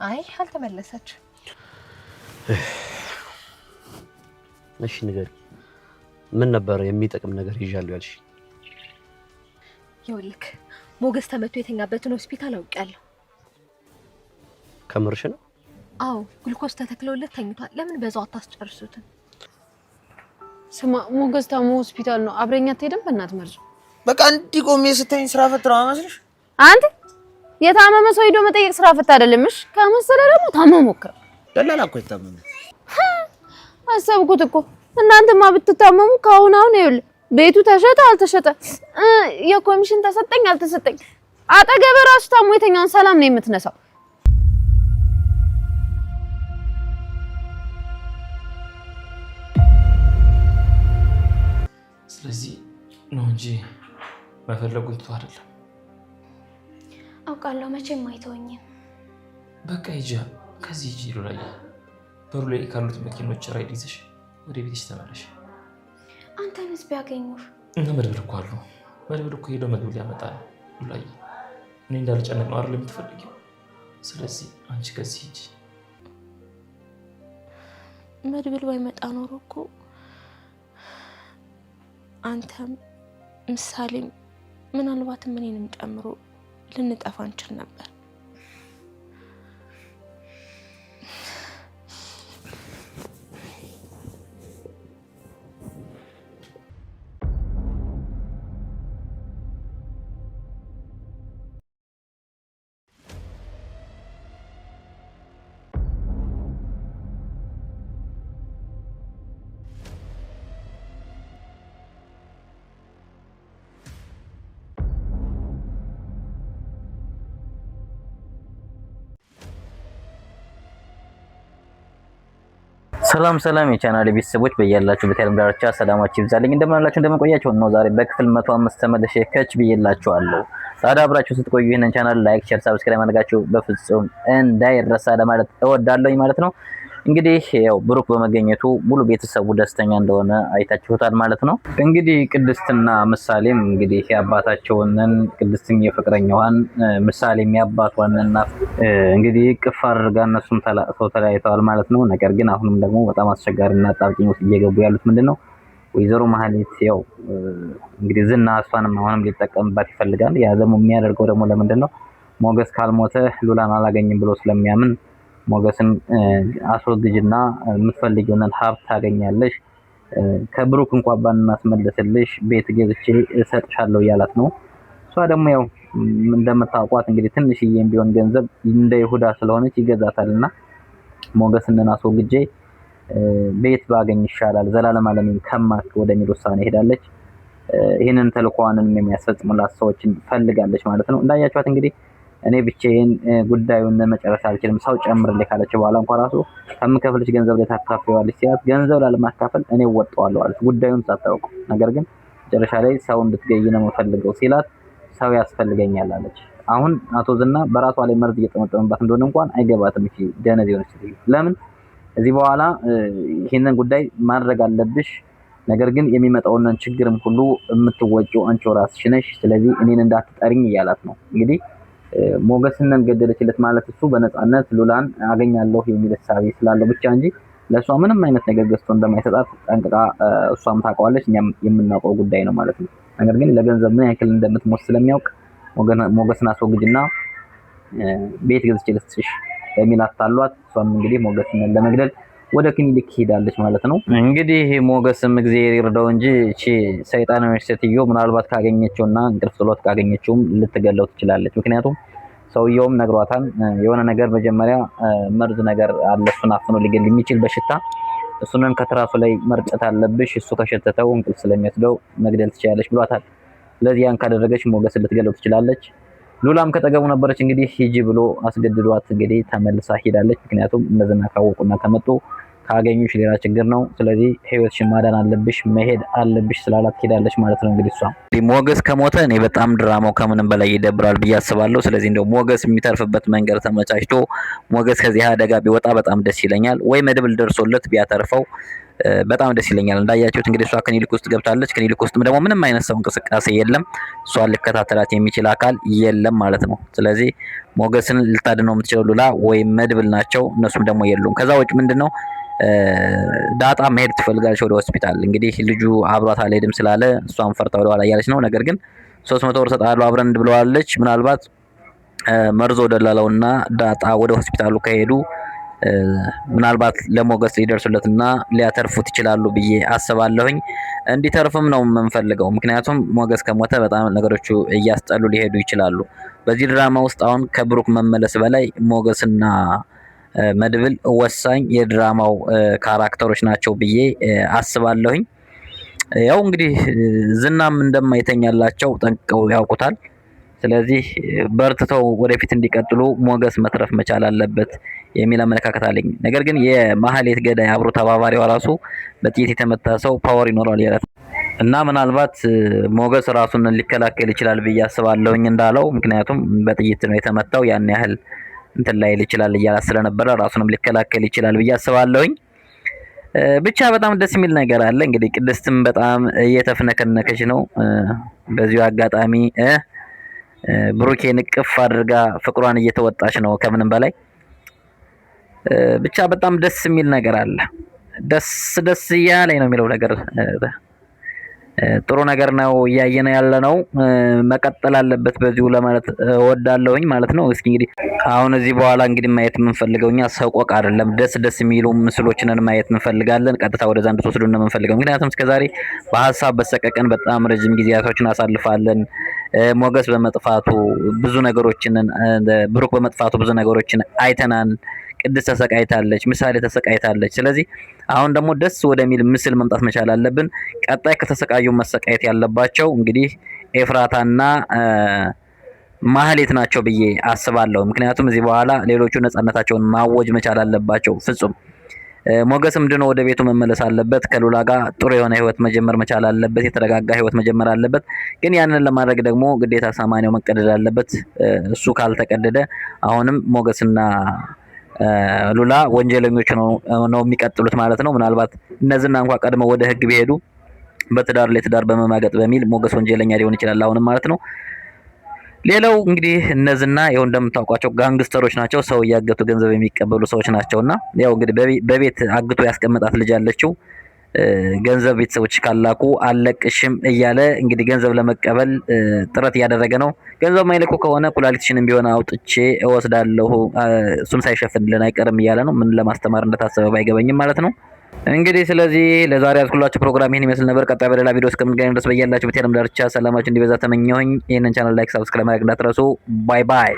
አይ አልተመለሰች። እሺ ንገሪ፣ ምን ነበር የሚጠቅም ነገር ይዣለሁ ያልሽ? ይኸውልህ ሞገስ ተመቶ የተኛበትን ሆስፒታል አውቃለሁ። ከምርሽ ነው? አዎ ግሉኮስ ተተክሎለት ተኝቷል። ለምን በዛው አታስጨርሱትም? ስማ ሞገስ ታሞ ሆስፒታል ነው። አብረኛ አትሄድም? በእናትህ መርዙ በቃ እንዲህ ቆሜ ስተኝ ስራ ፈትራ መስልሽ? አንተ የታመመ ሰው ሄዶ መጠየቅ ስራ ፈት አይደለምሽ? ከመሰለ ደግሞ ታመ ሞክር። ደላላ እኮ የታመመ አሰብኩት እኮ እናንተማ ብትታመሙ ካሁን አሁን ይኸውልህ ቤቱ ተሸጠ አልተሸጠ የኮሚሽን ተሰጠኝ አልተሰጠኝ አጠገብ ራሱ ታሞ የተኛውን ሰላም ነው የምትነሳው። ስለዚህ ነው እንጂ መፈለጉን ትቶ አይደለም። አውቃለሁ መቼም አይተወኝም። በቃ ሂጂ፣ ከዚህ ሂጂ። ሉላዬ በሩ ላይ ካሉት መኪኖች ራይድ ይዘሽ ወደ ቤትሽ ተመለሽ። አንተንስ ቢያገኙህ? እና መድብል እኮ አሉ። መድብል እኮ ሄዶ ምግብ ሊያመጣ ነው። ሉላዬ እኔ እንዳልጨነቅ ነው አይደል የምትፈልጊው? ስለዚህ አንቺ ከዚህ ሂጂ። መድብል ባይመጣ ኖሮ እኮ አንተም ምሳሌም ምናልባትም እኔንም ጨምሮ ልንጠፋ እንችል ነበር። ሰላም ሰላም የቻናሌ ቤተሰቦች በያላችሁበት የዓለም ዳርቻ ሰላማችሁ ይብዛልኝ። እንደምናላችሁ እንደምንቆያችሁ ነው። ዛሬ በክፍል 105 ተመልሼ ከች ብዬላችኋለሁ። ታዲያ አብራችሁ ስትቆዩ ይሄንን ቻናል ላይክ፣ ሼር፣ ሰብስክራይብ ማድረጋችሁ በፍጹም እንዳይረሳ ለማለት እወዳለሁ ማለት ነው። እንግዲህ ያው ብሩክ በመገኘቱ ሙሉ ቤተሰቡ ደስተኛ እንደሆነ አይታችሁታል ማለት ነው። እንግዲህ ቅድስትና ምሳሌም እንግዲህ የአባታቸውን ቅድስትን የፍቅረኛዋን ምሳሌም የአባቷንና እንግዲህ ቅፍ አድርጋ እነሱም ተለያይተዋል ማለት ነው። ነገር ግን አሁንም ደግሞ በጣም አስቸጋሪና አጣብቂኝ ውስጥ እየገቡ ያሉት ምንድነው ወይዘሮ መሀሌት ያው እንግዲህ ዝና እሷንም አሁንም ሊጠቀምባት ይፈልጋል። ያ ደግሞ የሚያደርገው ደግሞ ለምንድነው ሞገስ ካልሞተ ሉላን አላገኝም ብሎ ስለሚያምን ሞገስን አስወግጅና የምትፈልጊውን ሀብት ታገኛለሽ፣ ከብሩክ እንኳን ባናስመለስልሽ ቤት ገዝቼ እሰጥሻለሁ እያላት ነው። እሷ ደግሞ ያው እንደምታውቋት እንግዲህ ትንሽዬም ቢሆን ገንዘብ እንደ ይሁዳ ስለሆነች ይገዛታልና ሞገስን አስወግጄ ቤት ባገኝ ይሻላል ዘላለም አለምን ከማክ ወደሚል ውሳኔ ሄዳለች። ይሄንን ተልኳንን የሚያስፈጽሙላት ሰዎችን ፈልጋለች ማለት ነው። እንዳያችኋት እንግዲህ እኔ ብቻዬን ጉዳዩን መጨረስ አልችልም ሰው ጨምርልኝ ካለች በኋላ እንኳን ራሱ ከምከፍልሽ ገንዘብ ላይ ታካፍለዋለች ሲላት ገንዘብ ላለማካፈል እኔ ወጣዋለሁ አለች፣ ጉዳዩን ሳታውቅ። ነገር ግን መጨረሻ ላይ ሰው እንድትገይ ነው የምፈልገው ሲላት ሰው ያስፈልገኛል አለች። አሁን አቶ ዝና በራሷ ላይ መርዝ እየጠመጠመባት እንደሆነ እንኳን አይገባትም። እሺ ደነዝ የሆነች ለምን እዚህ በኋላ ይሄንን ጉዳይ ማድረግ አለብሽ፣ ነገር ግን የሚመጣውን ችግርም ሁሉ የምትወጪው አንቺ ራስሽ ነሽ፣ ስለዚህ እኔን እንዳትጠሪኝ እያላት ነው። እንግዲህ ሞገስን ገደለችለት ማለት እሱ በነፃነት ሉላን አገኛለሁ የሚል ሐሳብ ስላለው ብቻ እንጂ ለሷ ምንም አይነት ነገር ገዝቶ እንደማይሰጣት ጠንቅቃ እሷም ታውቀዋለች፣ እኛም የምናውቀው ጉዳይ ነው ማለት ነው። ነገር ግን ለገንዘብ ምን ያክል እንደምትሞት ስለሚያውቅ ሞገስን አስወግጅና ቤት ገዝቼ ልስጥሽ በሚል አታሏት። እሷም እንግዲህ ሞገስን ለመግደል ወደ ክሊኒክ ሄዳለች ማለት ነው። እንግዲህ ሞገስም እግዚአብሔር ይርዳው እንጂ እቺ ሰይጣናዊ ሴትዮ ምናልባት ካገኘችውና እንቅልፍ ጥሎት ካገኘችውም ልትገለው ትችላለች። ምክንያቱም ሰውየውም ነግሯታል የሆነ ነገር መጀመሪያ መርዝ ነገር አለ እሱን አፍኖ ሊገል የሚችል በሽታ እሱንን ከትራሱ ላይ መርጨት አለብሽ፣ እሱ ከሸተተው እንቅልፍ ስለሚወስደው መግደል ትችላለች ብሏታል። ስለዚህ ያን ካደረገች ሞገስ ልትገለው ትችላለች። ሉላም ከጠገቡ ነበረች። እንግዲህ ሂጂ ብሎ አስገድዷት እንግዲህ ተመልሳ ሄዳለች። ምክንያቱም እነዚህና ካወቁና ከመጡ ካገኙሽ ሌላ ችግር ነው፣ ስለዚህ ህይወትሽን ማዳን አለብሽ መሄድ አለብሽ ስላላት ሄዳለች ማለት ነው። እንግዲህ እሷ ሞገስ ከሞተ እኔ በጣም ድራማው ከምንም በላይ ይደብራል ብዬ አስባለሁ። ስለዚህ እንደው ሞገስ የሚተርፍበት መንገድ ተመቻችቶ ሞገስ ከዚህ አደጋ ቢወጣ በጣም ደስ ይለኛል። ወይ መድብል ደርሶለት ቢያተርፈው በጣም ደስ ይለኛል። እንዳያችሁት እንግዲህ እሷ ክሊኒክ ውስጥ ገብታለች። ክሊኒክ ውስጥም ደግሞ ምንም አይነት ሰው እንቅስቃሴ የለም። እሷን ሊከታተላት የሚችል አካል የለም ማለት ነው። ስለዚህ ሞገስን ልታድነው የምትችለው ሉላ ወይም መድብል ናቸው። እነሱም ደግሞ የሉም። ከዛ ውጭ ምንድነው ዳጣ መሄድ ትፈልጋለች ወደ ሆስፒታል። እንግዲህ ልጁ አብሯት አልሄድም ስላለ እሷን ፈርታ ወደ ኋላ እያለች ነው። ነገር ግን 300 ብር ሰጣለሁ አብረን ብለዋለች። ምናልባት መርዞ ደላላውና ዳጣ ወደ ሆስፒታሉ ከሄዱ ምናልባት ለሞገስ ሊደርሱለትና ሊያተርፉት ይችላሉ ብዬ አስባለሁኝ። እንዲተርፍም ነው የምንፈልገው። ምክንያቱም ሞገስ ከሞተ በጣም ነገሮቹ እያስጠሉ ሊሄዱ ይችላሉ። በዚህ ድራማ ውስጥ አሁን ከብሩክ መመለስ በላይ ሞገስና መድብል ወሳኝ የድራማው ካራክተሮች ናቸው ብዬ አስባለሁኝ። ያው እንግዲህ ዝናም እንደማይተኛላቸው ጠንቅቀው ያውቁታል። ስለዚህ በርትተው ወደፊት እንዲቀጥሉ ሞገስ መትረፍ መቻል አለበት የሚል አመለካከት አለኝ። ነገር ግን የማህሌት ገዳይ አብሮ ተባባሪዋ ራሱ በጥይት የተመታ ሰው ፓወር ይኖረዋል ያላት እና ምናልባት ሞገስ ራሱን ሊከላከል ይችላል ብዬ አስባለሁኝ እንዳለው። ምክንያቱም በጥይት ነው የተመታው ያን ያህል እንትን ላይ ይችላል እያለ ስለነበረ ራሱንም ሊከላከል ይችላል ብዬ አስባለሁኝ። ብቻ በጣም ደስ የሚል ነገር አለ። እንግዲህ ቅድስትም በጣም እየተፍነከነከች ነው። በዚሁ አጋጣሚ ብሩኬን እቅፍ አድርጋ ፍቅሯን እየተወጣች ነው ከምንም በላይ። ብቻ በጣም ደስ የሚል ነገር አለ። ደስ እያለኝ ነው የሚለው ነገር ጥሩ ነገር ነው እያየነ ያለ ነው። መቀጠል አለበት በዚሁ ለማለት እወዳለሁኝ ማለት ነው። እስኪ እንግዲህ አሁን እዚህ በኋላ እንግዲህ ማየት የምንፈልገው እኛ ሰቆቅ አይደለም፣ ደስ የሚሉ ምስሎችን ማየት እንፈልጋለን። ቀጥታ ወደዛ እንድትወስዱን ነው የምንፈልገው። ምክንያቱም እስከዛሬ በሀሳብ በሰቀቀን በጣም ረጅም ጊዜያቶችን አሳልፋለን። ሞገስ በመጥፋቱ ብዙ ነገሮችን ብሩክ በመጥፋቱ ብዙ ነገሮችን አይተናል። ቅድስት ተሰቃይታለች፣ ምሳሌ ተሰቃይታለች። ስለዚህ አሁን ደግሞ ደስ ወደሚል ምስል መምጣት መቻል አለብን። ቀጣይ ከተሰቃዩ መሰቃየት ያለባቸው እንግዲህ ኤፍራታና ማህሌት ናቸው ብዬ አስባለሁ። ምክንያቱም እዚህ በኋላ ሌሎቹ ነፃነታቸውን ማወጅ መቻል አለባቸው። ፍጹም ሞገስም ድኖ ወደ ቤቱ መመለስ አለበት። ከሉላ ጋር ጥሩ የሆነ ህይወት መጀመር መቻል አለበት። የተረጋጋ ህይወት መጀመር አለበት። ግን ያንን ለማድረግ ደግሞ ግዴታ ሳማኒያው መቀደድ አለበት። እሱ ካልተቀደደ አሁንም ሞገስና ሉላ ወንጀለኞች ነው የሚቀጥሉት ማለት ነው። ምናልባት እነዚህና እንኳን ቀድመው ወደ ህግ ቢሄዱ በትዳር ላይ ትዳር በመማገጥ በሚል ሞገስ ወንጀለኛ ሊሆን ይችላል አሁንም ማለት ነው። ሌላው እንግዲህ እነዚህና ይኸው እንደምታውቋቸው ጋንግስተሮች ናቸው። ሰው እያገቱ ገንዘብ የሚቀበሉ ሰዎች ናቸውና ያው እንግዲህ በቤት አግቶ ያስቀመጣት ልጅ አለችው። ገንዘብ ቤተሰቦች ካላኩ አለቅሽም እያለ እንግዲህ ገንዘብ ለመቀበል ጥረት እያደረገ ነው። ገንዘብ ማይልኩ ከሆነ ኩላሊትሽንም ቢሆን አውጥቼ እወስዳለሁ እሱም ሳይሸፍንልን አይቀርም እያለ ነው። ምን ለማስተማር እንደታሰበ ባይገበኝም ማለት ነው። እንግዲህ ስለዚህ ለዛሬ ያዝኩላችሁ ፕሮግራም ይሄን ይመስል ነበር። ቀጣይ በሌላ ቪዲዮ እስከምንገናኝ ድረስ በያላችሁበት የዓለም ዳርቻ ሰላማችሁ እንዲበዛ ተመኘሁኝ። ይሄንን ቻናል ላይክ፣ ሰብስክራይብ ማድረግ እንዳትረሱ። ባይ ባይ።